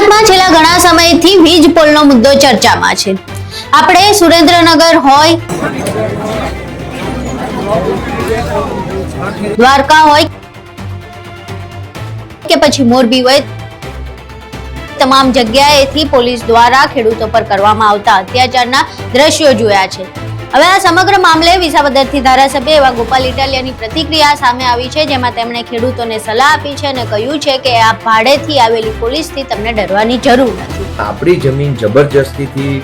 ગુજરાતમાં છેલ્લા ઘણા સમયથી વીજ પોલનો મુદ્દો ચર્ચામાં છે। આપણે સુરેન્દ્રનગર હોય, દ્વારકા હોય કે પછી મોરબી હોય, તમામ જગ્યાએથી પોલીસ દ્વારા ખેડૂતો પર કરવામાં આવતા અત્યાચારના દ્રશ્યો જોયા છે। હવે આ સમગ્ર મામલે વિસાવદરથી ધારાસભ્ય એવા ગોપાલ ઇટાલિયાની પ્રતિક્રિયા સામે આવી છે, જેમાં તેમણે ખેડૂતોને સલાહ આપી છે અને કહ્યું છે કે આ ભાડેથી આવેલી પોલીસથી તમને ડરવાની જરૂર નથી। આપણી જમીન જબરજસ્તીથી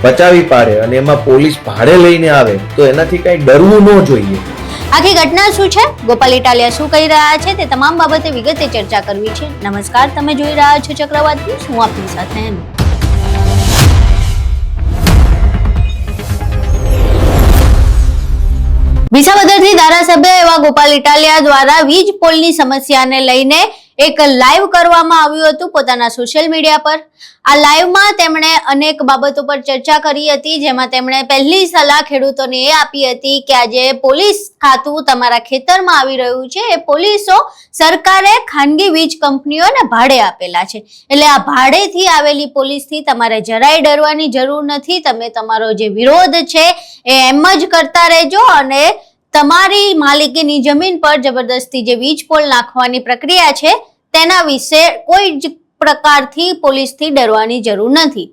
બચાવી પાડે અને એમાં પોલીસ ભાડે લઈને આવે તો એનાથી કઈ ડરવું ન જોઈએ। આખી ઘટના શું છે, ગોપાલ ઇટાલિયા શું કહી રહ્યા છે, તે તમામ બાબતે વિગતે ચર્ચા કરવી છે। નમસ્કાર, તમે જોઈ રહ્યા છો ચક્રવાત ન્યૂઝ, હું આપની સાથે એમ। વિસાવદરથી ધારાસભ્ય એવા ગોપાલ ઇટાલિયા દ્વારા વીજ પોલની સમસ્યાને લઈને એક લાઈવ કરવામાં આવ્યું હતું પોતાના સોશિયલ મીડિયા પર। આ લાઈવમાં તેમણે અનેક બાબતો પર ચર્ચા કરી હતી, જેમાં તેમણે પહેલી સલાહ ખેડૂતોને એ આપી હતી કે આ જે પોલીસ ખાતું તમારા ખેતરમાં આવી રહ્યું છે એ પોલીસો સરકારે ખાનગી વીજ કંપનીઓને ભાડે આપેલા છે, એટલે આ ભાડેથી આવેલી પોલીસથી તમારે જરાય ડરવાની જરૂર નથી। તમે તમારો જે વિરોધ છે એ એમ જ કરતા રહેજો અને તમારી માલિકીની જમીન પર જબરદસ્તી જે વીજ પોલ નાખવાની પ્રક્રિયા છે તેના વિશે કોઈ જ પ્રકારથી પોલીસથી ડરવાની જરૂર નથી।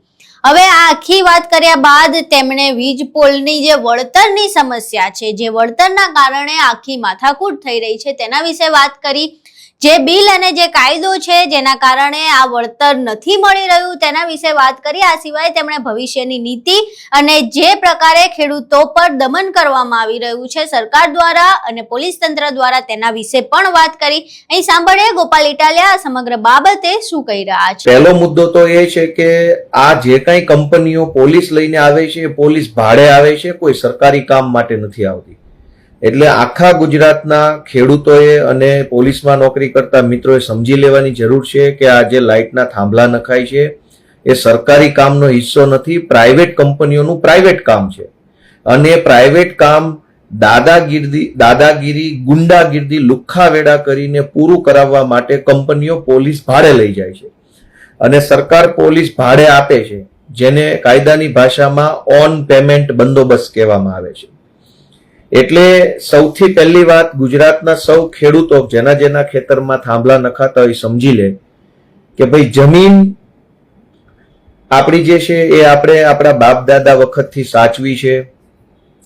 હવે આ આખી વાત કર્યા બાદ તેમણે વીજ પોલની જે વળતરની સમસ્યા છે, જે વળતરના કારણે આખી માથાકૂટ થઈ રહી છે તેના વિશે વાત કરી। જે બિલ અને જે કાયદો છે જેના કારણે આ વળતર નથી મળી રહ્યું તેના વિશે વાત કરી। આ સિવાય તેમણે ભવિષ્યની નીતિ અને જે પ્રકારે ખેડૂતો પર દમન કરવામાં આવી રહ્યું છે સરકાર દ્વારા અને પોલીસ તંત્ર દ્વારા તેના વિશે પણ વાત કરી। અહીં સાંભળીએ ગોપાલ ઇટાલિયા આ સમગ્ર બાબતે શું કહી રહ્યા છે। પહેલો મુદ્દો તો એ છે કે આ જે કઈ કંપનીઓ પોલીસ લઈને આવે છે, પોલીસ ભાડે આવે છે, કોઈ સરકારી કામ માટે નથી આવતી। એટલે આખા ગુજરાતના ખેડૂતોએ અને પોલીસમાં નોકરી કરતા મિત્રોએ સમજી લેવાની જરૂર છે કે આ જે લાઇટના થાંભલા નખાય છે એ સરકારી કામનો હિસ્સો નથી, પ્રાઇવેટ કંપનીઓનું પ્રાઇવેટ કામ છે। અને પ્રાઇવેટ કામ દાદાગીરી ગુંડાગીરી લુખ્ખાવેડા કરીને પૂરું કરાવવા માટે કંપનીઓ પોલીસ ભાડે લઈ જાય છે અને સરકાર પોલીસ ભાડે આપે છે, જેને કાયદાની ભાષામાં ઓન પેમેન્ટ બંદોબસ્ત કહેવામાં આવે છે। એટલે સૌથી પહેલી વાત ગુજરાતના સૌ ખેડૂતો જેના ખેતરમાં થાંભલા નખાતા હોય સમજી લે કે ભાઈ જમીન આપણી જે છે એ આપણે આપણા બાપ દાદા વખતથી સાચવી છે,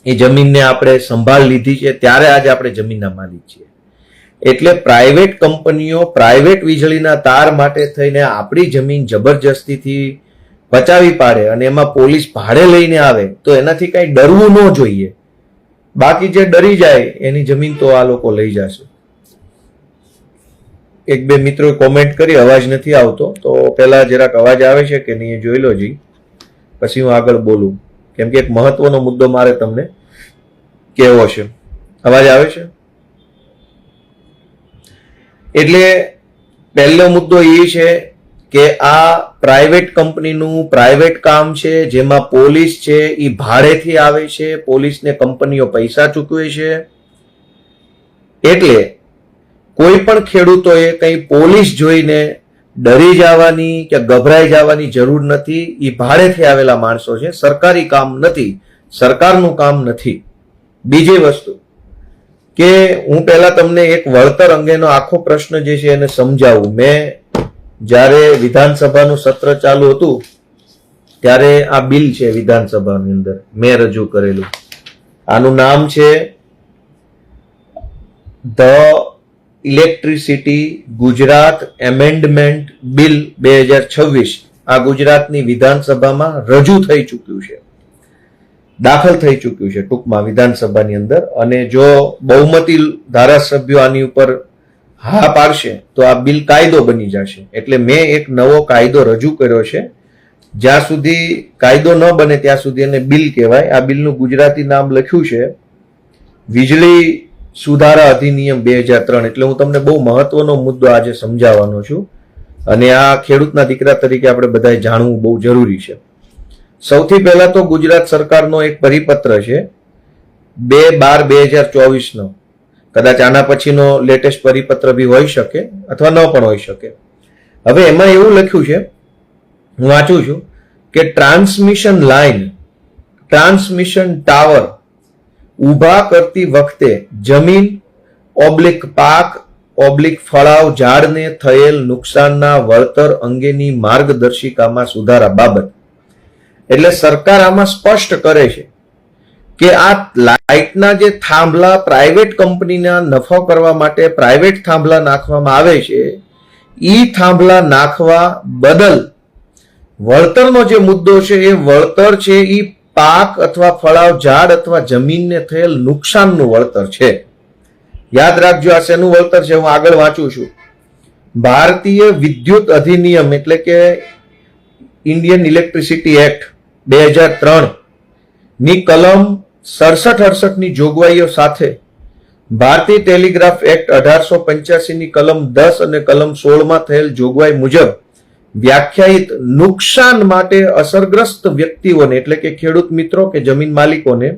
એ જમીનને આપણે સંભાળ લીધી છે, ત્યારે આજે આપણે જમીનના માલિક છીએ। એટલે પ્રાઇવેટ કંપનીઓ પ્રાઇવેટ વીજળીના તાર માટે થઈને આપણી જમીન જબરજસ્તીથી બચાવી પાડે અને એમાં પોલીસ ભાડે લઈને આવે તો એનાથી કઈ ડરવું ન જોઈએ। બાકી જે ડરી જાય એની જમીન તો આ લોકો લઈ જશે। એક બે મિત્રોએ કોમેન્ટ કરી અવાજ નથી આવતો, તો પેલા જરાક અવાજ આવે છે કે નહીં જોઈ લો જી, પછી હું આગળ બોલું, કેમ કે એક મહત્વનો મુદ્દો મારે તમને કહેવો છે। અવાજ આવે છે? એટલે પહેલો મુદ્દો એ છે કે આ પ્રાઇવેટ કંપનીનું પ્રાઇવેટ કામ છે, જેમાં પોલીસ છે એ ભાડેથી આવે છે, પોલીસને કંપનીઓ પૈસા ચૂકવે છે। એટલે કોઈ પણ ખેડૂતોએ કઈ પોલીસ જોઈને ડરી જવાની કે ગભરાઈ જવાની જરૂર નથી। એ ભાડેથી આવેલા માણસો છે, સરકારી કામ નથી, સરકારનું કામ નથી। બીજી વસ્તુ કે હું પહેલા તમને એક વળતર અંગેનો આખો પ્રશ્ન જે છે એને સમજાવું। મેં જ્યારે વિધાનસભાનું સત્ર ચાલુ હતું ત્યારે આ બિલ છે વિધાનસભાની અંદર મેં રજૂ કરેલું, આનું નામ છે the electricity Gujarat amendment bill 2026। આ ગુજરાતની વિધાનસભામાં રજૂ થઈ ચૂક્યું છે, દાખલ થઈ ચૂક્યું છે ટૂંકમાં વિધાનસભાની અંદર, અને જો બહુમતી ધારાસભ્યો આની ઉપર હા પાડશે તો આ બિલ કાયદો બની જશે। એટલે મેં એક નવો કાયદો રજૂ કર્યો છે, જ્યાં સુધી કાયદો ન બને ત્યાં સુધી એને બિલ કહેવાય। આ બિલનું ગુજરાતી નામ લખ્યું છે વીજળી સુધારા અધિનિયમ 2003। એટલે હું તમને બહુ મહત્વનો મુદ્દો આજે સમજાવવાનો છું અને આ ખેડૂતના દીકરા તરીકે આપણે બધાએ જાણવું બહુ જરૂરી છે। સૌથી પહેલા તો ગુજરાત સરકારનો એક પરિપત્ર છે 2/12/2024 નો, કદાચ આના પછીનો લેટેસ્ટ પરિપત્ર બી હોઈ શકે અથવા ન પણ હોઈ શકે। હવે એમાં એવું લખ્યું છે હું વાંચું છું કે ટ્રાન્સમિશન લાઇન, ટ્રાન્સમિશન ટાવર ઊભા કરતી વખતે જમીન ઓબ્લિક પાક ઓબ્લિક ફળાવ ઝાડને થયેલ નુકસાનના વળતર અંગેની માર્ગદર્શિકામાં સુધારા બાબત. એટલે સરકાર આમાં સ્પષ્ટ કરે છે કે આ લાઇટના જે થાંભલા પ્રાઇવેટ કંપનીના નફો કરવા માટે પ્રાઇવેટ થાંભલા નાખવામાં આવે છે, ઈ થાંભલા નાખવા બદલ વળતરનો જે મુદ્દો છે એ વળતર છે ઈ પાક અથવા ફળાવ ઝાડ અથવા જમીનને થયેલ નુકસાનનું વળતર છે. યાદ રાખજો આ શેનું વળતર છે, હું આગળ વાંચું છું. ભારતીય વિદ્યુત અધિનિયમ એટલે કે ઇન્ડિયન ઇલેક્ટ્રિસિટી એક્ટ 2003 ની કલમ 67-68 ની જોગવાઈઓ સાથે ભારતીય ટેલિગ્રાફ એક્ટ 1885 ની કલમ 10 અને કલમ 16 માં થયેલ જોગવાઈ મુજબ વ્યાખ્યાયિત નુકસાન માટે અસરગ્રસ્ત વ્યક્તિઓને એટલે કે ખેડૂત મિત્રો કે જમીન માલિકોને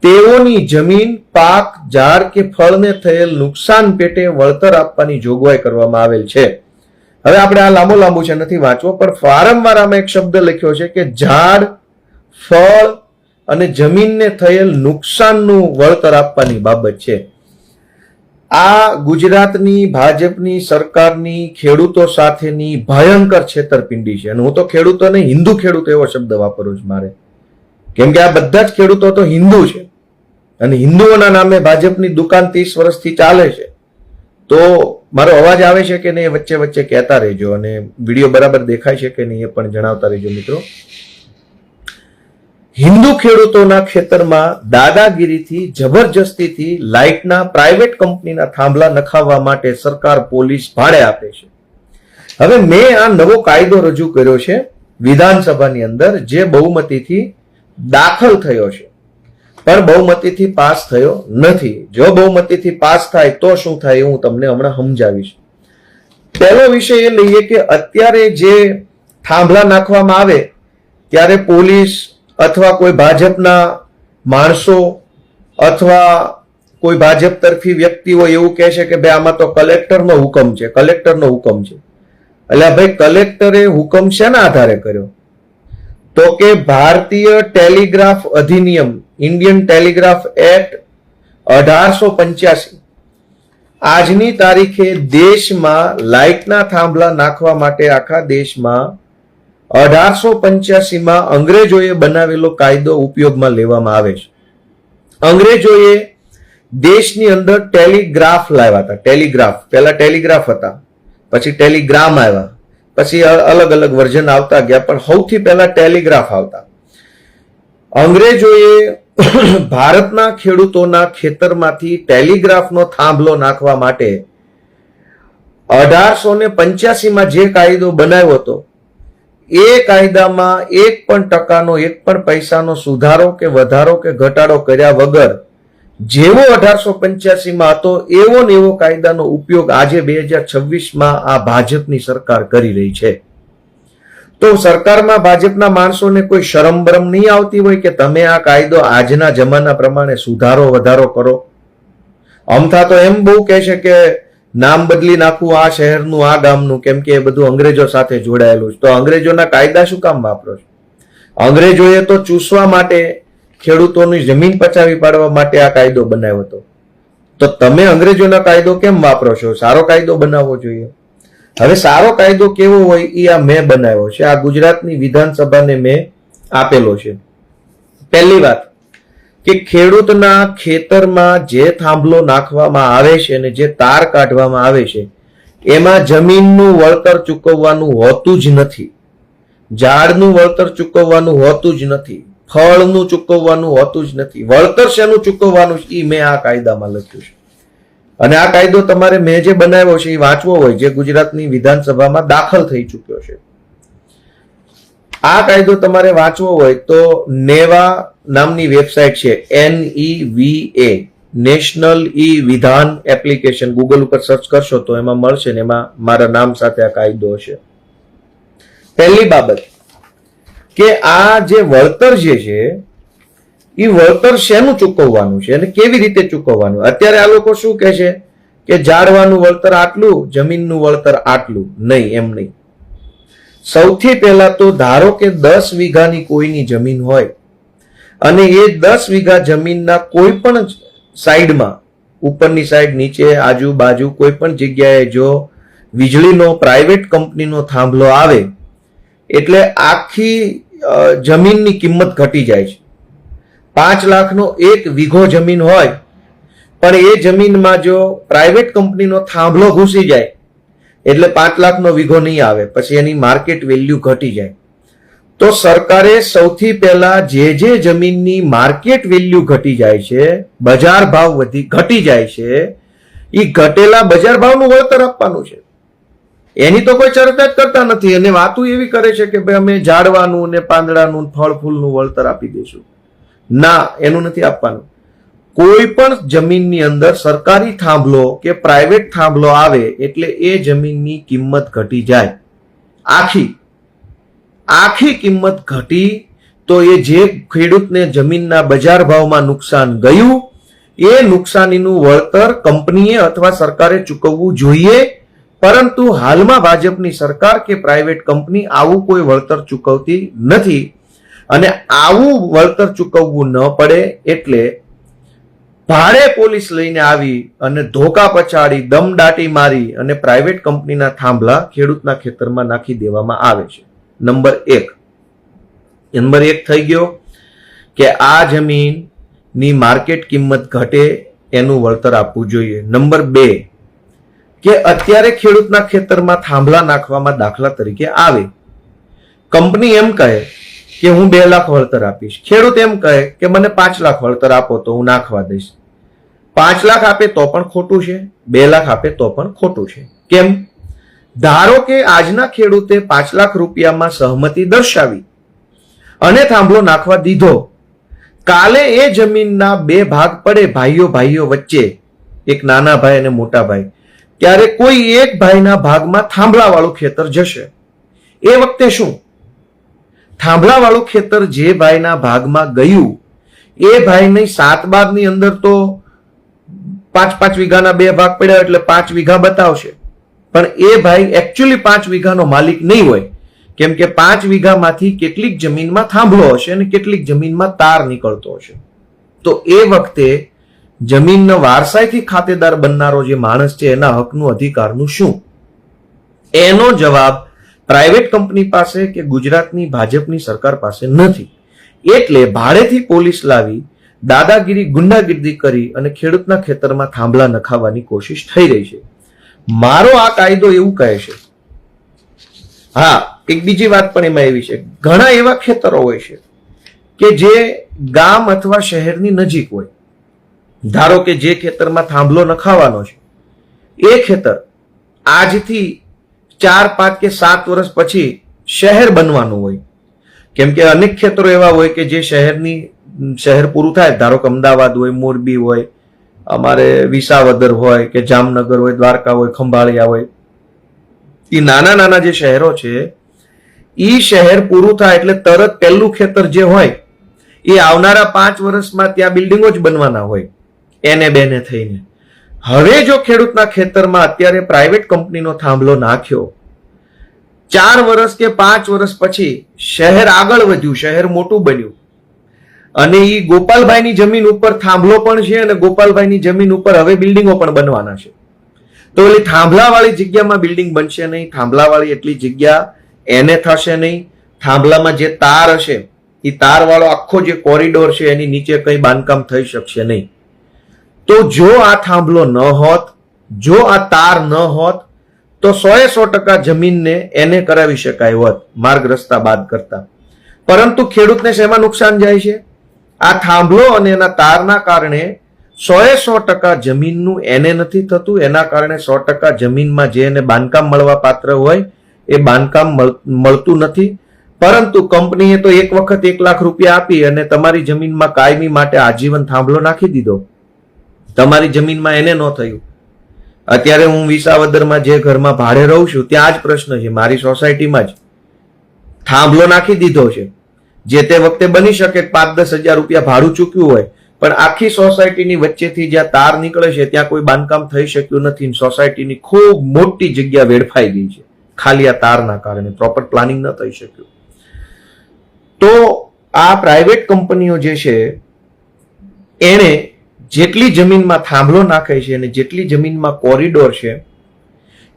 તેઓની જમીન પાક ઝાડ કે ફળને થયેલ નુકસાન પેટે વળતર આપવાની જોગવાઈ કરવામાં આવેલ છે. હવે આપણે આ લાંબુ છે નથી વાંચવો, પણ વારંવાર આમાં એક શબ્દ લખ્યો છે કે ઝાડ ફળ અને જમીનને થયેલ નુકસાનનું વળતર આપવાની બાબત છે. આ ગુજરાતની ભાજપની સરકારની ખેડૂતો સાથેની ભયંકર છેતરપિંડી છે. અને હું તો ખેડૂતોને હિન્દુ ખેડૂત એવો શબ્દ વાપરું છું મારે, કેમ કે આ બધા જ ખેડૂતો તો હિન્દુ છે અને હિન્દુઓના નામે ભાજપની દુકાન 30 વર્ષથી ચાલે છે. તો મારો અવાજ આવે છે કે નહીં વચ્ચે વચ્ચે કહેતા રહેજો, અને વિડીયો બરાબર દેખાય છે કે નહીં એ પણ જણાવતા રહેજો મિત્રો. હિન્દુ ખેડૂતોના ખેતરમાં દાદાગીરીથી જબરજસ્તીથી લાઇટના પ્રાઇવેટ કંપનીના થાંભલા નખાવવા માટે સરકાર પોલીસ ભાડે આપે છે. હવે મેં આ નવો કાયદો રજૂ કર્યો છે વિધાનસભાની અંદર, જે બહુમતીથી દાખલ થયો છે પણ બહુમતીથી પાસ થયો નથી. જો બહુમતીથી પાસ થાય તો શું થાય હું તમને હમણાં સમજાવીશ. પહેલો વિષય એ લઈએ કે અત્યારે જે થાંભલા નાખવામાં આવે ત્યારે પોલીસ અથવા કોઈ ભાજપના માણસો અથવા કોઈ ભાજપ તરફી વ્યક્તિઓ એવું કહે છે કે ભાઈ આમાં તો કલેક્ટરનો હુકમ છે, કલેક્ટરનો હુકમ છે. એટલે ભાઈ કલેક્ટરે હુકમ શેના આધારે કર્યો? તો કે ભારતીય ટેલિગ્રાફ અધિનિયમ ઇન્ડિયન ટેલિગ્રાફ એક્ટ 1885 આજની તારીખે દેશમાં લાઇટના થાંભલા નાખવા માટે આખા દેશમાં 1885 માં અંગ્રેજોએ બનાવેલો કાયદો ઉપયોગમાં લેવામાં આવે છે. અંગ્રેજોએ દેશની અંદર ટેલિગ્રાફ લાવ્યા હતા. ટેલિગ્રાફ, પહેલા ટેલિગ્રાફ હતા, પછી ટેલિગ્રામ આવ્યા, પછી અલગ અલગ વર્ઝન આવતા ગયા, પણ સૌથી પહેલા ટેલિગ્રાફ આવતા. અંગ્રેજોએ ભારતના ખેડૂતોના ખેતરમાંથી ટેલિગ્રાફનો થાંભલો નાખવા માટે 1885 માં જે કાયદો બનાવ્યો હતો એ કાયદામાં 1% એક પણ પૈસાનો સુધારો કે વધારો કે ઘટાડો કર્યા વગર જેવો 1885 માં હતો એવો ને એવો કાયદાનો ઉપયોગ આજે 2026 માં આ ભાજપની સરકાર કરી રહી છે. તો સરકારમાં ભાજપના માણસોને કોઈ શરમ બરમ નહીં આવતી હોય કે તમે આ કાયદો આજના જમાના પ્રમાણે સુધારો વધારો કરો? અમથા તો એમ બહુ કહે છે કે નામ બદલી નાખવું આ શહેરનું આ ગામનું, કેમ કે એ બધું અંગ્રેજો સાથે જોડાયેલું છે. તો અંગ્રેજોના કાયદા શું કામ વાપરો છો? અંગ્રેજોએ તો ચૂસવા માટે, ખેડૂતોની જમીન પચાવી પાડવા માટે આ કાયદો બનાવ્યો હતો. તો તમે અંગ્રેજોના કાયદો કેમ વાપરો છો? સારો કાયદો બનાવવો જોઈએ. હવે સારો કાયદો કેવો હોય એ આ મેં બનાવ્યો છે, આ ગુજરાતની વિધાનસભાને મેં આપેલો છે. પહેલી વાત કે ખેડૂતના ખેતરમાં જે થાંભલો નાખવામાં આવે છે અને જે તાર કાઢવામાં આવે છે એમાં જમીનનું વળતર ચૂકવવાનું હોતું જ નથી, ઝાડનું વળતર ચૂકવવાનું હોતું જ નથી, ફળનું ચૂકવવાનું હોતું જ નથી. વળતર શેનું ચૂકવવાનું છે એ મેં આ કાયદામાં લખ્યું છે. અને આ કાયદો તમારે મેં જે બનાવ્યો છે એ વાંચવો હોય, જે ગુજરાતની વિધાનસભામાં દાખલ થઈ ચૂક્યો છે. આ કાયદો તમારે વાંચવો હોય તો નેવા નામની વેબસાઇટ છે, NEVA, નેશનલ ઈ વિધાન એપ્લિકેશન. ગૂગલ ઉપર સર્ચ કરશો તો એમાં મળશે ને એમાં મારા નામ સાથે આ કાયદો હશે. પહેલી બાબત કે આ જે વળતર જે છે એ વળતર શેનું ચૂકવવાનું છે અને કેવી રીતે ચૂકવવાનું? અત્યારે આ લોકો શું કહે છે કે ઝાડવાનું વળતર આટલું, જમીનનું વળતર આટલું. નહીં, એમ નહીં. સૌથી પહેલા તો ધારો કે 10 વીઘાની કોઈની જમીન હોય અને એ 10 વીઘા જમીનના કોઈ પણ સાઈડમાં, ઉપરની સાઈડ, નીચે, આજુબાજુ કોઈ પણ જગ્યાએ જો વીજળીનો પ્રાઇવેટ કંપનીનો થાંભલો આવે એટલે આખી જમીનની કિંમત ઘટી જાય છે. 5 લાખનો એક વીઘો જમીન હોય પણ એ જમીનમાં જો પ્રાઇવેટ કંપનીનો થાંભલો ઘૂસી જાય એટલે 5 લાખનો વીઘો નહીં આવે, પછી એની માર્કેટ વેલ્યુ ઘટી જાય. તો સરકારે સૌથી પહેલા જે જમીનની માર્કેટ વેલ્યુ ઘટી જાય છે, બજાર ભાવ ઘટી જાય છે, એ ઘટેલા બજાર ભાવનું વળતર આપવાનું છે. એની તો કોઈ ચર્ચા જ કરતા નથી અને વાતો એવી કરે છે કે ભાઈ અમે ઝાડવાનું ને પાંદડાનું ફળ ફૂલનું વળતર આપી દઈશું. ના, એનું નથી આપવાનું. કોઈ પણ જમીનની અંદર સરકારી થાંભલો કે પ્રાઇવેટ થાંભલો આવે એટલે એ જમીનની કિંમત ઘટી જાય. આખી કિંમત ઘટી તો એ જે ખેડૂતને જમીનના બજાર ભાવમાં નુકસાન ગયું એ નુકસાનીનું વળતર કંપનીએ અથવા સરકારે ચૂકવવું જોઈએ. પરંતુ હાલમાં ભાજપની સરકાર કે પ્રાઇવેટ કંપની આવું કોઈ વળતર ચૂકવતી નથી અને આવું વળતર ચૂકવવું ન પડે એટલે ભાડે પોલીસ લઈને આવી અને ધોકા પછાડી, દમદાટી મારી અને પ્રાઇવેટ કંપનીના થાંભલા ખેડૂતના ખેતરમાં નાખી દેવામાં આવે છે. નંબર 1 થઈ ગયો કે આ જમીનની માર્કેટ કિંમત ઘટે એનું વળતર આપવું જોઈએ. નંબર 2 કે અત્યારે ખેડૂતના ખેતરમાં થાંભલા નાખવામાં દાખલા તરીકે આવે, કંપની એમ કહે કે હું 2 લાખ વળતર આપીશ, ખેડૂત એમ કહે કે મને 5 લાખ વળતર આપો તો હું નાખવા દઈશ. 5 લાખ આપે તો પણ ખોટું છે, 2 લાખ આપે તો પણ ખોટું છે. કેમ? ધારો કે આજના ખેડૂતે 5 લાખ રૂપિયામાં સહમતિ દર્શાવી અને થાંભલો નાખવા દીધો, કાલે એ જમીનના 2 ભાગ પડે ભાઈઓ વચ્ચે, એક નાના ભાઈ અને મોટા ભાઈ, ત્યારે કોઈ એક ભાઈના ભાગમાં થાંભલા વાળું ખેતર જશે. એ વખતે શું? થાંભલા વાળું ખેતર જે ભાઈના ભાગમાં ગયું એ ભાઈની 7 ભાગની અંદર તો 5 વીઘાના 2 ભાગ પડ્યા એટલે 5 વીઘા બતાવશે, પણ એ ભાઈ એકચ્યુઅલી 5 વીઘાનો માલિક નહીં હોય, કેમ કે 5 વીઘામાંથી કેટલીક જમીનમાં થાંભલો હશે અને કેટલીક જમીનમાં તાર નીકળતો હશે. તો એ વખતે જમીનનો વારસાઈથી ખાતેદાર બનનારો જે માણસ છે એના હકનું અધિકારનું શું? એનો જવાબ પ્રાઇવેટ કંપની પાસે કે ગુજરાતની ભાજપની સરકાર પાસે નથી. એટલે ભાડેથી પોલીસ લાવી દાદાગીરી, ગુંડાગીરી કરી અને ખેડૂતના ખેતરમાં થાંભલા નખાવવાની કોશિશ થઈ રહી છે. મારો આ કાયદો એવું કહે છે. હા, એક બીજી વાત પણ એમાં એવી છે, ઘણા એવા ખેતરો હોય છે કે જે ગામ અથવા શહેરની નજીક હોય. ધારો કે જે ખેતરમાં થાંભલો નખાવાનો છે એ ખેતર આજથી 4, 5 કે 7 વર્ષ પછી શહેર બનવાનું હોય, કેમ કે અનેક ખેતરો એવા હોય કે જે શહેર પૂરું થાય, ધારો કે અમદાવાદ હોય, મોરબી હોય, અમારે વિસાવદર હોય કે જામનગર હોય, દ્વારકા હોય, ખંભાળિયા હોય, એ નાના જે શહેરો છે એ શહેર પૂરું થાય એટલે તરત પહેલું ખેતર જે હોય એ આવનારા 5 વર્ષમાં ત્યાં બિલ્ડિંગો જ બનવાના હોય એને બેને થઈને. હવે જો ખેડૂતના ખેતરમાં અત્યારે પ્રાઇવેટ કંપનીનો થાંભલો નાખ્યો, 4 વર્ષ કે 5 વર્ષ પછી શહેર આગળ વધ્યું, શહેર મોટું બન્યું અને એ ગોપાલભાઈની જમીન ઉપર થાંભલો પણ છે અને ગોપાલભાઈની જમીન ઉપર હવે બિલ્ડિંગો પણ બનવાના છે. તો એટલે થાંભલાવાળી જગ્યામાં બિલ્ડિંગ બનશે નહીં, થાંભલાવાળી એટલી જગ્યા એને થશે નહીં. થાંભલામાં જે તાર હશે એ તારવાળો આખો જે કોરિડોર છે એની નીચે કંઈ બાંધકામ થઈ શકશે નહીં. તો જો આ થાંભલો ન હોત, જો આ તાર ન હોત તો 100% જમીનને એને કરાવી શકાય હોત માર્ગ રસ્તા બાદ કરતા. પરંતુ ખેડૂતને શેમાં નુકસાન જાય છે? આ થાંભલો અને એના તારના કારણે 100% જમીનનું એને નથી થતું, એના કારણે 100% જમીનમાં જે એને બાંધકામ મળવા પાત્ર હોય એ બાંધકામ મળતું નથી. પરંતુ કંપનીએ તો એક વખત 1 લાખ રૂપિયા આપી અને તમારી જમીનમાં કાયમી માટે આજીવન થાંભલો નાખી દીધો, તમારી જમીનમાં એને ન થયું. અત્યારે હું વિસાવદરમાં જે ઘરમાં ભાડે રહું છું ત્યાં જ પ્રશ્ન છે, મારી સોસાયટીમાં જ થાંભલો નાખી દીધો છે. જે તે વખતે બની શકે 5-10 હજાર રૂપિયા ભાડું ચૂક્યું હોય, પણ આખી સોસાયટીની વચ્ચેથી જ્યાં તાર નીકળે છે ત્યાં કોઈ બાંધકામ થઈ શક્યું નથી. સોસાયટીની ખૂબ મોટી જગ્યા વેડફાઈ ગઈ છે. ખાલી આ તારના કારણે પ્રોપર પ્લાનિંગ ન થઈ શક્યું. તો આ પ્રાઇવેટ કંપનીઓ જે છે એણે જેટલી જમીનમાં થાંભલો નાખે છે અને જેટલી જમીનમાં કોરિડોર છે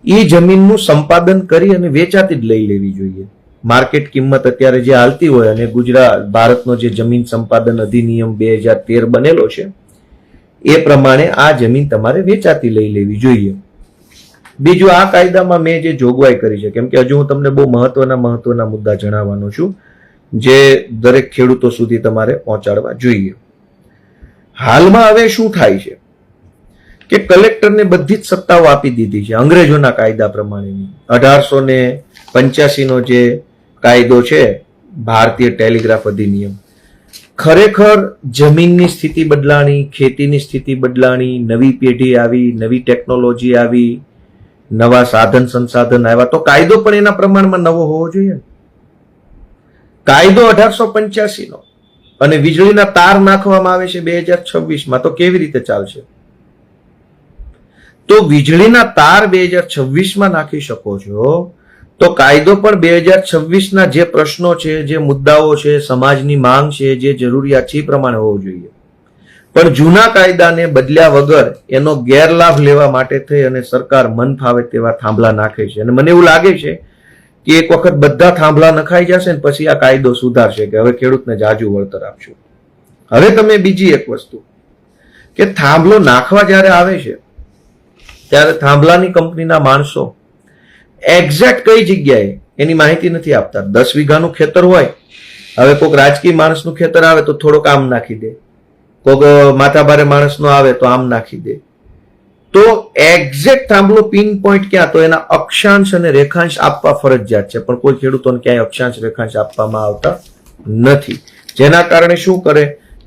એ જમીનનું સંપાદન કરી અને વેચાતી જ લઈ લેવી જોઈએ. માર્કેટ કિંમત અત્યારે જે હાલતી હોય અને ભારતનો જે જમીન સંપાદન અધિનિયમ 2013 બનેલો છે એ પ્રમાણે આ જમીન તમારે વેચાતી લઈ લેવી જોઈએ. બીજું, આ કાયદામાં મેં જે જોગવાઈ કરી છે, કેમ કે હજુ હું તમને બહુ મહત્વના મુદ્દા જણાવવાનો છું જે દરેક ખેડૂતો સુધી તમારે પહોંચાડવા જોઈએ. હાલમાં હવે શું થાય છે કે કલેક્ટરને બધી જ સત્તાઓ આપી દીધી છે અંગ્રેજોના કાયદા પ્રમાણેની. 1885 નો જે કાયદો છે ભારતીય ટેલિગ્રાફ અધિનિયમ, ખરેખર જમીનની સ્થિતિ બદલાણી, ખેતીની સ્થિતિ બદલાણી, નવી પેઢી આવી, નવી ટેકનોલોજી આવી, નવા સાધન સંસાધન આવ્યા, તો કાયદો પણ એના પ્રમાણમાં નવો હોવો જોઈએ. કાયદો 1885 નો અને વીજળીના તાર નાખવામાં આવે છે 2026માં, તો કેવી રીતે ચાલશે? તો વીજળીના તાર 2026માં નાખી શકો છો, તો કાયદો પણ 2026ના જે પ્રશ્નો છે, જે મુદ્દાઓ છે, સમાજની માંગ છે, જે જરૂરિયાત છે એ પ્રમાણે હોવો જોઈએ. પણ જૂના કાયદાને બદલ્યા વગર એનો ગેરલાભ લેવા માટે થઈ અને સરકાર મન ફાવે તેવા થાંભલા નાખે છે. અને મને એવું લાગે છે કે એક વખત બધા થાંભલા નખાઈ જશે ને પછી આ કાયદો સુધારશે કે હવે ખેડૂતને જાજુ વળતર આપશું. હવે તમે બીજી એક વસ્તુ કે થાંભલો નાખવા જ્યારે આવે છે ત્યારે થાંભલાની કંપનીના માણસો એક્ઝેક્ટ કઈ જગ્યાએ એની માહિતી નથી આપતા. 10 વીઘાનું ખેતર હોય, હવે કોઈક રાજકીય માણસનું ખેતર આવે તો થોડોક આમ નાખી દે, કોઈક માથાભારે માણસનો આવે તો આમ નાખી દે. તો એક્ઝેક્ટ થાંભલો પિન પોઈન્ટ ક્યાં, તો એના અક્ષાંશ અને રેખાંશ આપવા ફરજિયાત છે, પણ કોઈ ખેડૂતોને ક્યાંય અક્ષાંશ રેખાંશ આપવામાં આવતા નથી. જેના કારણે શું કરે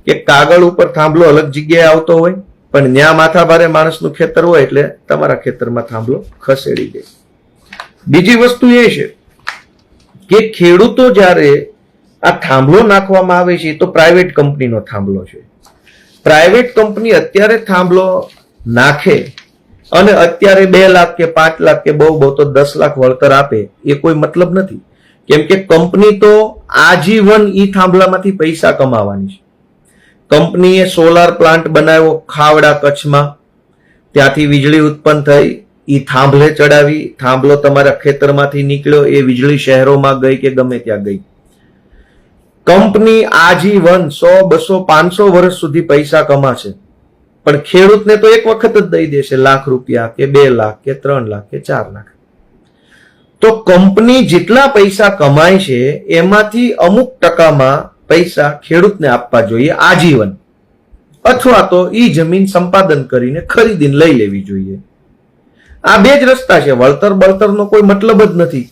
કે કાગળ ઉપર થાંભલો અલગ જગ્યાએ આવતો હોય, પણ ત્યાં માથાભારે માણસનું ખેતર હોય એટલે તમારા ખેતરમાં થાંભલો ખસેડી દે. બીજી વસ્તુ એ છે કે ખેડૂતો જ્યારે આ થાંભલો નાખવામાં આવે છે તો પ્રાઇવેટ કંપનીનો થાંભલો છે. પ્રાઇવેટ કંપની અત્યારે થાંભલો નાખે અને અત્યારે 2 લાખ કે 5 લાખ કે બહુ તો 10 લાખ વળતર આપે એ કોઈ મતલબ નથી. કેમ કે કંપની તો આજીવન ઈ થાંભલામાંથી પૈસા કમાવાની છે. કંપનીએ સોલાર પ્લાન્ટ બનાવ્યો ખાવડા કચ્છમાં, ત્યાંથી વીજળી ઉત્પન્ન થઈ, ઈ થાંભલે ચડાવી, થાંભલો તમારા ખેતરમાંથી નીકળ્યો, એ વીજળી શહેરોમાં ગઈ કે ગમે ત્યાં ગઈ. કંપની આજીવન 100, 200, 500 વર્ષ સુધી પૈસા કમાશે, પણ ખેડૂતને તો એક વખત જ દઈ દેશે લાખ રૂપિયા કે 2 લાખ કે 3 લાખ કે 4 લાખ. તો કંપની જેટલા પૈસા કમાય છે એમાંથી અમુક ટકામાં પૈસા ખેડૂતને આપવા જોઈએ આજીવન, અથવા તો ઈ જમીન સંપાદન કરીને ખરીદીને લઈ લેવી જોઈએ. આ 2 જ રસ્તા છે. વળતર બળતરનો કોઈ મતલબ જ નથી.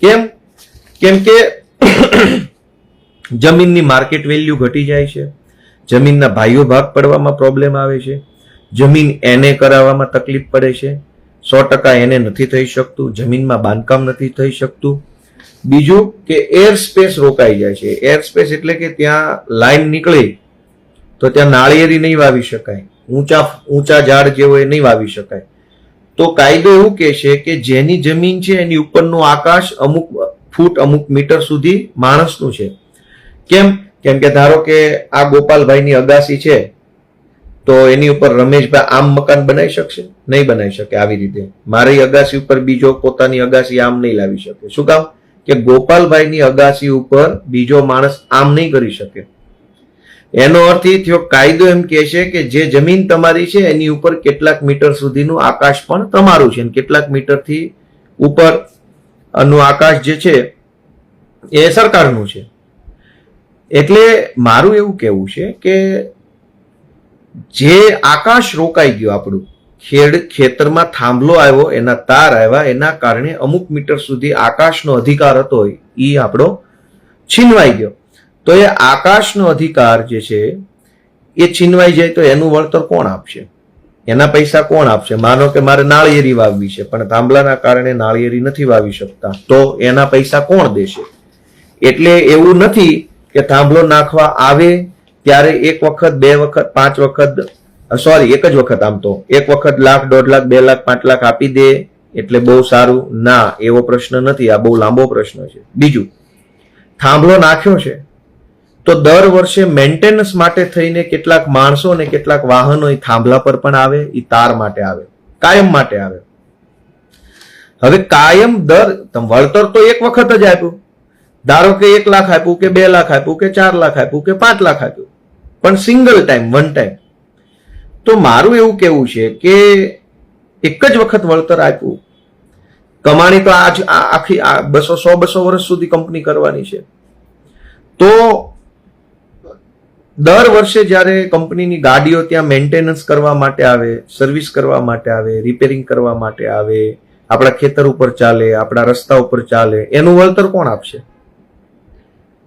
કેમ કે જમીનની માર્કેટ વેલ્યુ ઘટી જાય છે, જમીનના ભાઈઓ ભાગ પડવામાં પ્રોબ્લેમ આવે છે, જમીન એને કરાવવામાં તકલીફ પડે છે, 100% એને નથી થઈ શકતું, જમીનમાં બાંધકામ નથી થઈ શકતું. બીજું કે એર સ્પેસ રોકાઈ જાય છે. એર સ્પેસ એટલે કે ત્યાં લાઈન નીકળી તો ત્યાં નાળિયેરી નહીં વાવી શકાય, ઊંચા ઝાડ જે હોય એ નહીં વાવી શકાય. તો કાયદો એવું કહે છે કે જેની જમીન છે એની ઉપરનું આકાશ અમુક ફૂટ અમુક મીટર સુધી માણસનું છે. કેમ કે ધારો કે આ ગોપાલભાઈની અગાસી છે તો એની ઉપર રમેશભાઈ આમ મકાન બનાવી શકશે? નહીં બનાવી શકે. આવી રીતે મારી અગાસી ઉપર બીજો પોતાની અગાસી આમ નહીં લાવી શકે. શું કામ? કે ગોપાલભાઈની અગાસી ઉપર બીજો માણસ આમ નહીં કરી શકે. એનો અર્થ એ થયો કાયદો એમ કહે છે કે જે જમીન તમારી છે એની ઉપર કેટલાક મીટર સુધીનું આકાશ પણ તમારું છે, કેટલાક મીટરથી ઉપર નું આકાશ જે છે એ સરકારનું છે. એટલે મારું એવું કહેવું છે કે જે આકાશ રોકાઈ ગયું આપણું, ખેતરમાં થાંભલો આવ્યો, એના તાર આવ્યા, એના કારણે અમુક મીટર સુધી આકાશનો અધિકાર હતો એ આપણો છીનવાઈ ગયો. તો એ આકાશનો અધિકાર જે છે એ છીનવાઈ જાય તો એનું વળતર કોણ આપશે? એના પૈસા કોણ આપશે? માનો કે મારે નાળિયેરી વાવવી છે પણ થાંભલાના કારણે નાળિયેરી નથી વાવી શકતા, તો એના પૈસા કોણ દેશે? એટલે એવું નથી કે થાંભલો નાખવા આવે ત્યારે 1 વખત 2 વખત 5 વખત, સોરી 1 જ વખત, આમ તો 1 વખત લાખ, 1.5 લાખ, 2 લાખ, 5 લાખ આપી દે એટલે બહુ સારું? ના, એવો પ્રશ્ન નથી. આ બહુ લાંબો પ્રશ્ન છે. બીજું, થાંભલો નાખ્યો છે તો દર વર્ષે મેન્ટેનન્સ માટે થઈને કેટલાક માણસો અને કેટલાક વાહનો એ થાંભલા પર પણ આવે, એ તાર માટે આવે, કાયમ માટે આવે. હવે કાયમ વળતર તો એક વખત જ આપ્યું, ધારો કે 1 લાખ આપ્યું કે 2 લાખ આપ્યું કે 4 લાખ આપ્યું કે 5 લાખ આપ્યું, પણ સિંગલ ટાઈમ, વન ટાઈમ. તો મારું એવું કેવું છે કે એક જ વખત વળતર આપ્યું, કમાણી તો આખી 100-200 વર્ષ સુધી કંપની કરવાની છે. તો દર વર્ષે જ્યારે કંપનીની ગાડીઓ ત્યાં મેન્ટેનન્સ કરવા માટે આવે, સર્વિસ કરવા માટે આવે, રિપેરિંગ કરવા માટે આવે, આપણા ખેતર ઉપર ચાલે, આપણા રસ્તા ઉપર ચાલે, એનું વળતર કોણ આપશે?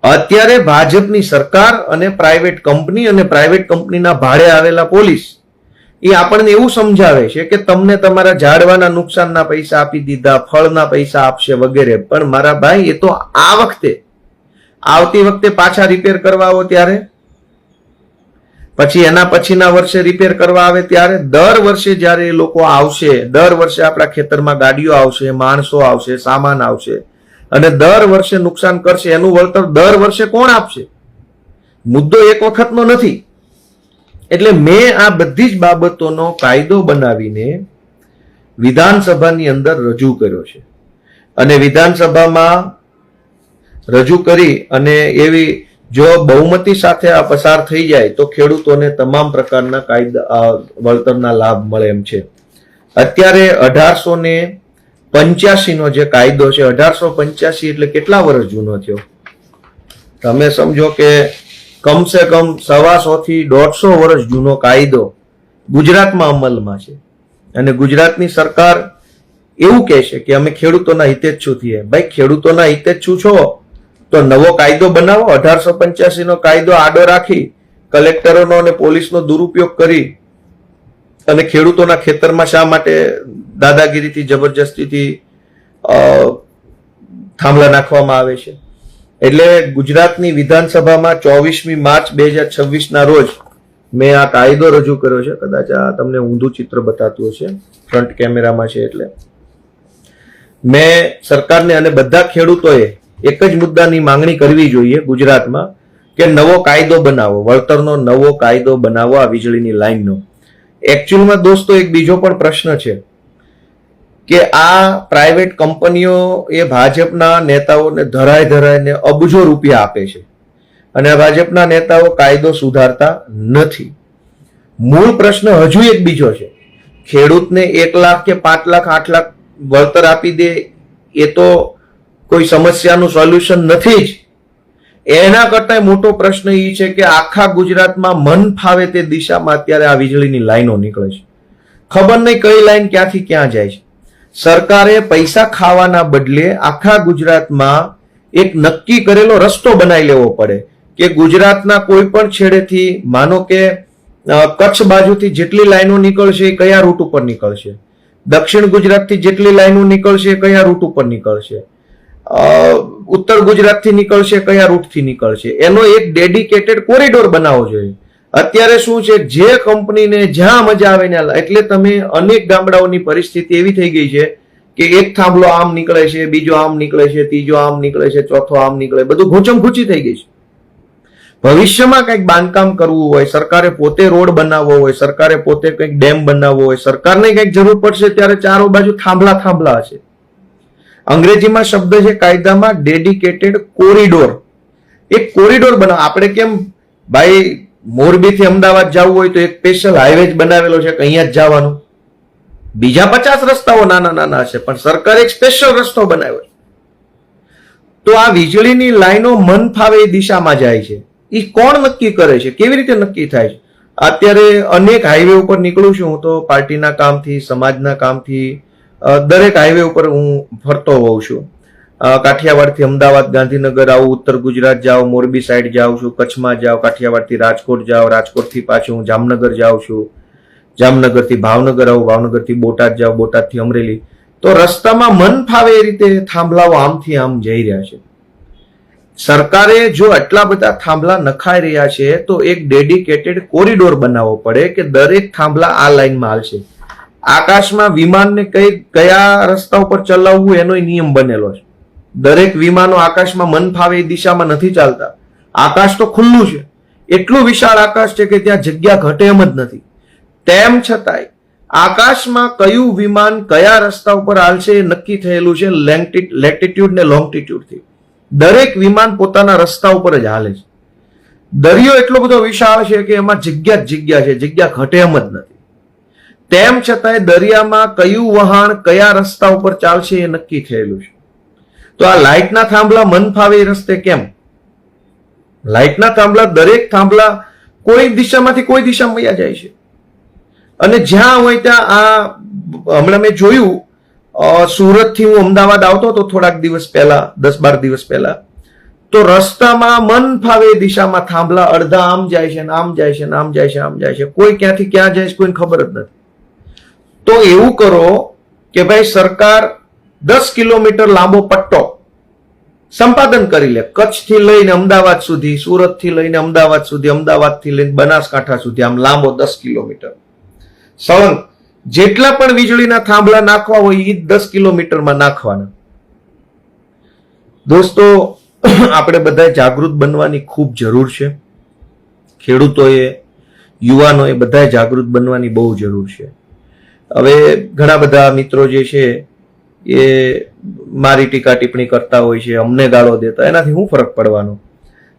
અત્યારે ભાજપની સરકાર અને પ્રાઇવેટ કંપની અને પ્રાઇવેટ કંપનીના ભાડે આવેલા પોલીસ એ આપણને એવું સમજાવે છે કે તમને તમારા ઝાડવાના નુકસાનના પૈસા આપી દીધા, ફળના પૈસા આપશે વગેરે. પણ મારા ભાઈ, એ તો આવતી વખતે પાછા રિપેર કરવા આવો ત્યારે, પછી એના પછીના વર્ષે રિપેર કરવા આવે ત્યારે, દર વર્ષે જ્યારે એ લોકો આવશે, દર વર્ષે આપણા ખેતરમાં ગાડીઓ આવશે, માણસો આવશે, સામાન આવશે અને દર વર્ષે નુકસાન કરશે, એનું વળતર દર વર્ષે કોણ આપશે? મુદ્દો એક વખતનો નથી. એટલે મેં આ બધી જ બાબતોનો કાયદો બનાવીને વિધાનસભાની અંદર રજૂ કર્યો છે અને વિધાનસભામાં રજૂ કરી અને એવી જો બહુમતી સાથે આ પસાર થઈ જાય તો ખેડૂતોને તમામ પ્રકારના કાયદા વળતરના લાભ મળે એમ છે. અત્યારે 1885 નો જે કાયદો છે, 1885 એટલે કેટલા વર્ષ જૂનો થયો? તમે સમજો કે કમસે કમ 125 થી 150 વર્ષ જૂનો કાયદો ગુજરાતમાં અમલમાં છે અને ગુજરાતની સરકાર એવું કહે છે કે અમે ખેડૂતોના હિતેચ્છુ છીએ. ભાઈ, ખેડૂતોના હિતેચ્છુ છો તો નવો કાયદો બનાવો. 1885 નો કાયદો આડો રાખી કલેક્ટરોનો અને પોલીસનો દુરુપયોગ કરી અને ખેડૂતોના ખેતરમાં શા માટે દાદાગીરીથી, જબરજસ્તીથી થાંભલા નાખવામાં આવે છે? એટલે ગુજરાતની વિધાનસભામાં 24મી માર્ચ 2026 ના રોજ મેં આ કાયદો રજૂ કર્યો છે. કદાચ આ તમને ઊંધું ચિત્ર બતાતું હશે, ફ્રન્ટ કેમેરામાં છે. એટલે મેં સરકારને અને બધા ખેડૂતોએ એક જ મુદ્દાની માંગણી કરવી જોઈએ ગુજરાતમાં કે નવો કાયદો બનાવો, વળતરનો નવો કાયદો બનાવો આ વીજળીની લાઈનનો. એકચ્યુઅલમાં દોસ્તો એક બીજો પણ પ્રશ્ન છે કે આ પ્રાઇવેટ કંપનીઓ એ ભાજપના નેતાઓને ધરાઈને અબજો રૂપિયા આપે છે અને આ ભાજપના નેતાઓ કાયદો સુધારતા નથી. મૂળ પ્રશ્ન હજુ એક બીજો છે. ખેડૂતને 1 લાખ કે 5 લાખ 8 લાખ વળતર આપી દે એ તો કોઈ સમસ્યાનું સોલ્યુશન નથી જ. એના કરતા મોટો પ્રશ્ન એ છે કે આખા ગુજરાતમાં મન ફાવે તે દિશામાં અત્યારે આ વીજળીની લાઈનો નીકળે છે. ખબર નહીં કઈ લાઈન ક્યાંથી ક્યાં જાય છે. સરકારે પૈસા ખાવાના બદલે આખા ગુજરાતમાં એક નક્કી કરેલો રસ્તો બનાવી લેવો પડે કે ગુજરાતના કોઈ પણ છેડેથી, માનો કે કચ્છ બાજુથી જેટલી લાઈનો નીકળશે એ કયા રૂટ ઉપર નીકળશે, દક્ષિણ ગુજરાતથી જેટલી લાઈનો નીકળશે એ કયા રૂટ ઉપર નીકળશે, ઉત્તર ગુજરાતથી નીકળશે કયા રૂટથી નીકળશે, એનો એક ડેડિકેટેડ કોરિડોર બનાવવો જોઈએ. અત્યારે શું છે, જે કંપનીને જ્યાં મજા આવે ને, એટલે તમે અનેક ગામડાઓની પરિસ્થિતિ એવી થઈ ગઈ છે કે એક થાંભલો આમ નીકળે છે, બીજો આમ નીકળે છે, ત્રીજો આમ નીકળે છે, ચોથો આમ નીકળે, બધું ઘૂંચમઘૂંચી થઈ ગઈ છે. ભવિષ્યમાં કંઈક બાંધકામ કરવું હોય, સરકારે પોતે રોડ બનાવવો હોય, સરકારે પોતે કંઈક ડેમ બનાવવો હોય, સરકારને કંઈક જરૂર પડશે ત્યારે ચારો બાજુ થાંભલા હશે. અંગ્રેજીમાં શબ્દ છે કાયદામાં ડેડિકેટેડ કોરિડોર. એક કોરિડોર બનાવ. આપણે કેમ ભાઈ મોરબીથી અમદાવાદ જવું હોય તો એક સ્પેશિયલ હાઈવે જ બનાવેલો છે કે અહીંયા જ જવાનું, બીજા 50 રસ્તાઓ નાના હશે, પણ સરકારે એક સ્પેશિયલ રસ્તો બનાવ્યો છે. તો આ વીજળીની લાઈનો મન ફાવે એ દિશામાં જાય છે. એ કોણ નક્કી કરે છે? કેવી રીતે નક્કી થાય છે? અત્યારે અનેક હાઈવે ઉપર નીકળું છું હું તો, પાર્ટીના કામથી, સમાજના કામથી, દરેક હાઈવે ઉપર હું ફરતો હોઉં છું. કાઠિયાવાડથી અમદાવાદ, ગાંધીનગર આવું, ઉત્તર ગુજરાત જાઉં, મોરબી સાઈડ જાઉં છું, કચ્છમાં જાઉં, કાઠિયાવાડથી રાજકોટ જાઉં, રાજકોટથી પાછું હું જામનગર જાઉં છું, જામનગરથી ભાવનગર આવું, ભાવનગરથી બોટાદ જાઉં, બોટાદથી અમરેલી. તો રસ્તામાં મન ફાવે એ રીતે થાંભલાઓ આમથી આમ જઈ રહ્યા છે. સરકારે જો આટલા બધા થાંભલા નખાઈ રહ્યા છે તો એક ડેડિકેટેડ કોરિડોર બનાવવો પડે કે દરેક થાંભલા આ લાઈનમાં હાલશે. આકાશમાં વિમાનને કયા રસ્તા ઉપર ચલાવવું એનો નિયમ બનેલો છે. દરેક વિમાનો આકાશમાં મન ફાવે એ દિશામાં નથી ચાલતા. આકાશ તો ખુલ્લું છે, એટલું વિશાળ આકાશ છે કે ત્યાં જગ્યા ઘટે એમ જ નથી. તેમ છતાંય આકાશમાં કયું વિમાન કયા રસ્તા ઉપર હાલશે એ નક્કી થયેલું છે લેટિટ્યુડ ને લોંગટિટ્યુડ થી. દરેક વિમાન પોતાના રસ્તા ઉપર જ હાલે છે. દરિયો એટલો બધો વિશાળ છે કે એમાં જગ્યા છે, જગ્યા ઘટે એમ જ નથી. તેમ છતાંય દરિયામાં કયું વહાણ કયા રસ્તા ઉપર ચાલશે એ નક્કી થયેલું છે. તો આ લાઇટના થાંભલા મન ફાવે એ રસ્તે કેમ? લાઇટના થાંભલા દરેક થાંભલા કોઈ દિશામાંથી કોઈ દિશામાં વયા જાય છે અને જ્યાં હોય ત્યાં હમણાં મેં જોયું સુરત થી હું અમદાવાદ આવતો હતો થોડાક દિવસ પહેલા, 10-12 દિવસ પહેલા, તો રસ્તામાં મન ફાવે એ દિશામાં થાંભલા અડધા આમ જાય છે ને આમ જાય છે ને આમ જાય છે, આમ જાય છે. કોઈ ક્યાંથી ક્યાં જાય છે કોઈને ખબર જ નથી. તો એવું કરો કે ભાઈ સરકાર 10 કિલોમીટર લાંબો પટ્ટો સંપાદન કરી લે, કચ્છ થી લઈને અમદાવાદ સુધી, સુરત થી લઈને અમદાવાદ સુધી, અમદાવાદ થી લઈને બનાસકાંઠા સુધી, આમ લાંબો 10 કિલોમીટર સળંગ જેટલા પણ વીજળીના થાંભલા નાખવા હોય એ 10 કિલોમીટરમાં નાખવાના. દોસ્તો, આપણે બધા જાગૃત બનવાની ખૂબ જરૂર છે. ખેડૂતોએ, યુવાનોએ બધા જાગૃત બનવાની બહુ જરૂર છે. હવે ઘણા બધા મિત્રો જે છે એ મારી ટીકા ટિપ્પણી કરતા હોય છે, અમને ગાળો દેતા, એનાથી શું ફરક પડવાનો?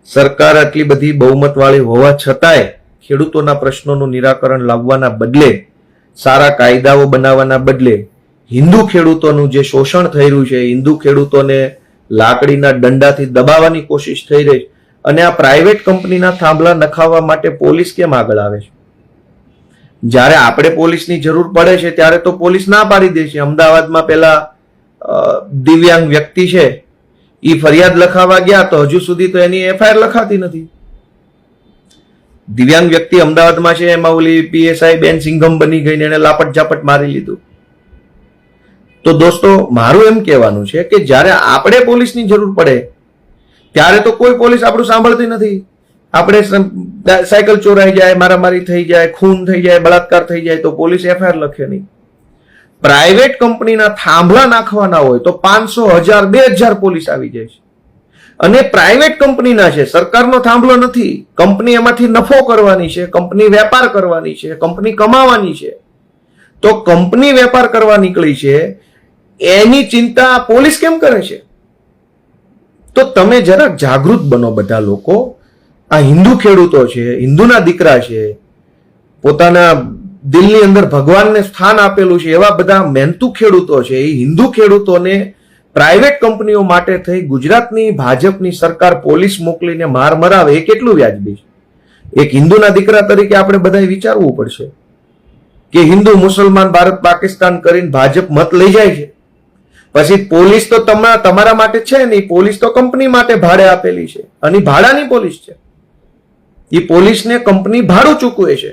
સરકાર આટલી બધી બહુમત વાળી હોવા છતાંય ખેડૂતોના પ્રશ્નોનું નિરાકરણ લાવવાના બદલે, સારા કાયદાઓ બનાવવાના બદલે હિન્દુ ખેડૂતોનું જે શોષણ થઈ રહ્યું છે, હિન્દુ ખેડૂતોને લાકડીના દંડાથી દબાવવાની કોશિશ થઈ રહી, અને આ પ્રાઇવેટ કંપનીના થાંભલા નખાવવા માટે પોલીસ કેમ આગળ આવે છે? જ્યારે આપણે પોલીસની જરૂર પડે છે ત્યારે તો પોલીસ ના પાડી દે છે. અમદાવાદમાં પેલા દિવ્યાંગ વ્યક્તિ છે, એ ફરિયાદ લખાવા ગયા તો હજુ સુધી તો એની એફઆઈઆર લખાતી નથી. દિવ્યાંગ વ્યક્તિ અમદાવાદમાં છે, એમાં ઓલી પીએસઆઈ બેન સિંઘમ બની ગઈ ને એને લાપટ ઝાપટ મારી લીધું. તો દોસ્તો, મારું એમ કહેવાનું છે કે જ્યારે આપણે પોલીસની જરૂર પડે ત્યારે તો કોઈ પોલીસ આપણું સાંભળતી નથી. આપણે સાયકલ ચોરાઈ જાય, મારામારી થઈ જાય, ખૂન થઈ જાય, બળાત્કાર થઈ જાય તો પોલીસ એફઆઈઆર લખે નહીં. પ્રાઇવેટ કંપનીના થાંભલા નાખવાના હોય તો 500, 1000, 2000 પોલીસ આવી જાય છે. અને પ્રાઇવેટ કંપનીના છે, સરકારનો થાંભલો નથી. કંપની એમાંથી નફો કરવાની છે, કંપની વેપાર કરવાની છે, કંપની કમાવાની છે. તો કંપની વેપાર કરવા નીકળી છે, એની ચિંતા પોલીસ કેમ કરે છે? તો તમે જરાક જાગૃત બનો બધા લોકો. આ હિન્દુ ખેડૂતો છે, હિન્દુના દીકરા છે, પોતાના દિલની અંદર ભગવાનને સ્થાન આપેલું છે, એવા બધા મહેનતુ ખેડૂતો છે. એ હિન્દુ ખેડૂતોને પ્રાઇવેટ કંપનીઓ માટે થઈ ગુજરાતની ભાજપની સરકાર પોલીસ મોકલીને માર મરાવે, એ કેટલું વ્યાજબી છે? એક હિન્દુના દીકરા તરીકે આપણે બધાએ વિચારવું પડશે કે હિન્દુ, મુસલમાન, ભારત, પાકિસ્તાન કરીને ભાજપ મત લઈ જાય છે, પછી પોલીસ તો તમારા માટે છે નહીં. પોલીસ તો કંપની માટે ભાડે આપેલી છે અને ભાડાની પોલીસ છે. એ પોલીસને કંપની ભાડું ચૂકવે છે.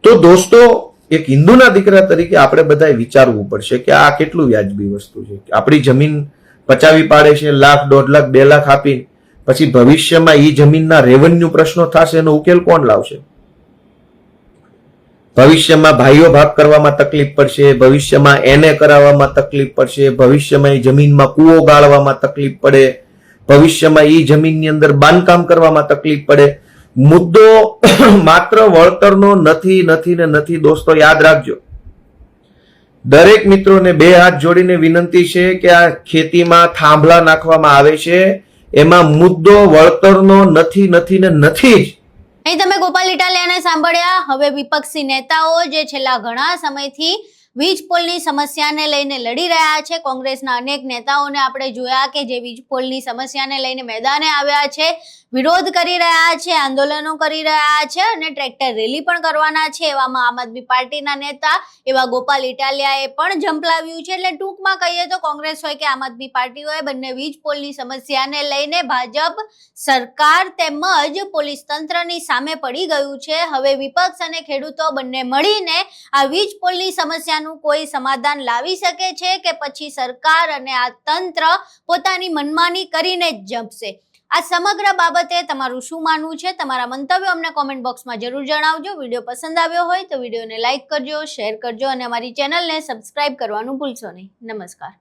તો દોસ્તો, એક હિન્દુના દીકરા તરીકે આપણે બધાએ વિચારવું પડશે કે આ કેટલું વ્યાજબી વસ્તુ છે. આપણી જમીન પચાવી પાડે છે, 1 લાખ, 1.5 લાખ, 2 લાખ આપી, પછી ભવિષ્યમાં એ જમીનના રેવન્યુ પ્રશ્નો થશે, એનો ઉકેલ કોણ લાવશે? ભવિષ્યમાં ભાઈઓ ભાગ કરવામાં તકલીફ પડશે, ભવિષ્યમાં એને કરાવવામાં તકલીફ પડશે, ભવિષ્યમાં એ જમીનમાં કૂવો ગાળવામાં તકલીફ પડે, ભવિષ્યમાં એ જમીનની અંદર બાંધકામ કરવામાં તકલીફ પડે. મુદ્દો માત્ર વળતરનો નથી. દોસ્તો, યાદ રાખજો. દરેક મિત્રોને 2 હાથ જોડીને વિનંતી છે કે આ ખેતીમાં થાંભલા નાખવામાં આવે છે, એમાં મુદ્દો વળતરનો નથી જ. અહીં તમે ગોપાલ ઇટાલિયાને સાંભળ્યા. હવે વિપક્ષી નેતાઓ જે છેલ્લા ઘણા સમયથી વીજ પોલની સમસ્યાને લઈને લડી રહ્યા છે, કોંગ્રેસના અનેક નેતાઓને આપણે જોયા કે જે વીજ પોલની સમસ્યાને લઈને મેદાને આવ્યા છે, વિરોધ કરી રહ્યા છે, આંદોલનો કરી રહ્યા છે અને ટ્રેક્ટર રેલી પણ કરવાના છે. એવામાં આમ આદમી પાર્ટીના નેતા એવા ગોપાલ ઇટાલિયાએ પણ ઝંપલાવ્યું છે. એટલે ટૂંકમાં કહીએ તો કોંગ્રેસ હોય કે આમ આદમી પાર્ટી હોય, બંને વીજ પોલની સમસ્યાને લઈને ભાજપ સરકાર તેમજ પોલીસ તંત્રની સામે પડી ગયું છે. હવે વિપક્ષ અને ખેડૂતો બંને મળીને આ વીજ પોલની સમસ્યાનું કોઈ સમાધાન લાવી શકે છે કે પછી સરકાર અને આ તંત્ર પોતાની મનમાની કરીને જ જંપશે? આ સમગ્ર બાબતે તમારું શું માનવું છે? તમારા મંતવ્યો અમને કોમેન્ટ બોક્સમાં જરૂર જણાવજો. વિડીયો પસંદ આવ્યો હોય તો વિડીયોને લાઈક કરજો, શેર કરજો અને અમારી ચેનલને સબસ્ક્રાઇબ કરવાનું ભૂલશો નહીં. નમસ્કાર.